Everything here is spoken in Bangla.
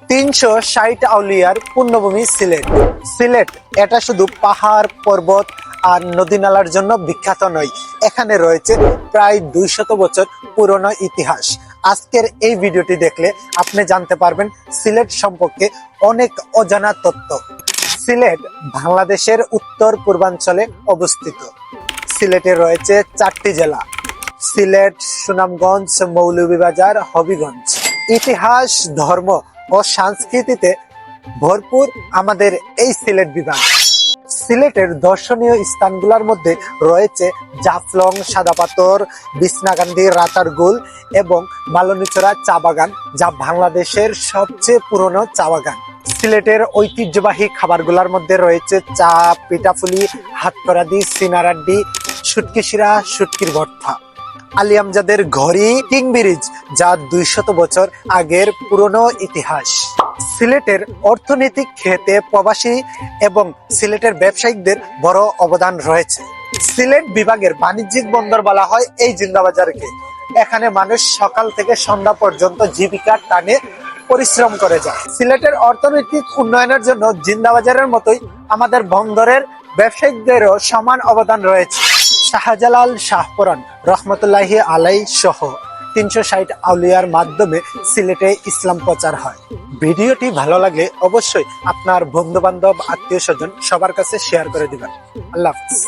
360 আউলিয়ার পূর্ণভূমি সিলেট। সিলেট এটা শুধু পাহাড় পর্বত আর নদী নালার জন্য বিখ্যাত নয়, এখানে রয়েছে প্রায় 200 বছর পুরনো ইতিহাস। আজকের এই ভিডিওটি দেখলে আপনি জানতে পারবেন সিলেট সম্পর্কে অনেক অজানা তথ্য। সিলেট বাংলাদেশের উত্তর পূর্বাঞ্চলে অবস্থিত। সিলেটে রয়েছে 4টি জেলা: সিলেট, সুনামগঞ্জ, মৌলভীবাজার, হবিগঞ্জ। ইতিহাস, ধর্ম ও সংস্কৃতিতে ভরপুর আমাদের এই সিলেট বিভাগ। সিলেটের দর্শনীয় স্থানগুলোর মধ্যে রয়েছে জাফলং, সাদা পাথর, বিছনাকান্দি, রাতারগুল এবং মালনীচড়া চা বাগান, যা বাংলাদেশের সবচেয়ে পুরনো চা বাগান। সিলেটের ঐতিহ্যবাহী খাবারগুলোর মধ্যে রয়েছে চা, পিঠাফুলি, হাতকরাদি, সিনারাড্ডি, শুটকি শিরা, শুটকির ভর্তা। আলী আমজাদের ঘড়ি, কিং ব্রিজ, যা 200 বছর আগের পুরনো ইতিহাস। সিলেটের অর্থনৈতিক ক্ষেত্রে প্রবাসী এবং সিলেটের ব্যবসায়িকদের বড় অবদান রয়েছে। সিলেট বিভাগের বাণিজ্যিক বন্দর বলা হয় এই জিন্দাবাজারকে। এখানে মানুষ সকাল থেকে সন্ধ্যা পর্যন্ত জীবিকার টানে পরিশ্রম করে যায়। সিলেটের অর্থনৈতিক উন্নয়নের জন্য জিন্দাবাজারের মতোই আমাদের বন্দরের ব্যবসায়িকদেরও সমান অবদান রয়েছে। শাহজালাল শাহপরান রহমতুল্লাহি আলাই সহ 360 আউলিয়ার মাধ্যমে সিলেটে ইসলাম প্রচার হয়। ভিডিওটি ভালো লাগলে অবশ্যই আপনার বন্ধু বান্ধব, আত্মীয় স্বজন সবার কাছে শেয়ার করে দিবেন। আল্লাহ হাফেজ।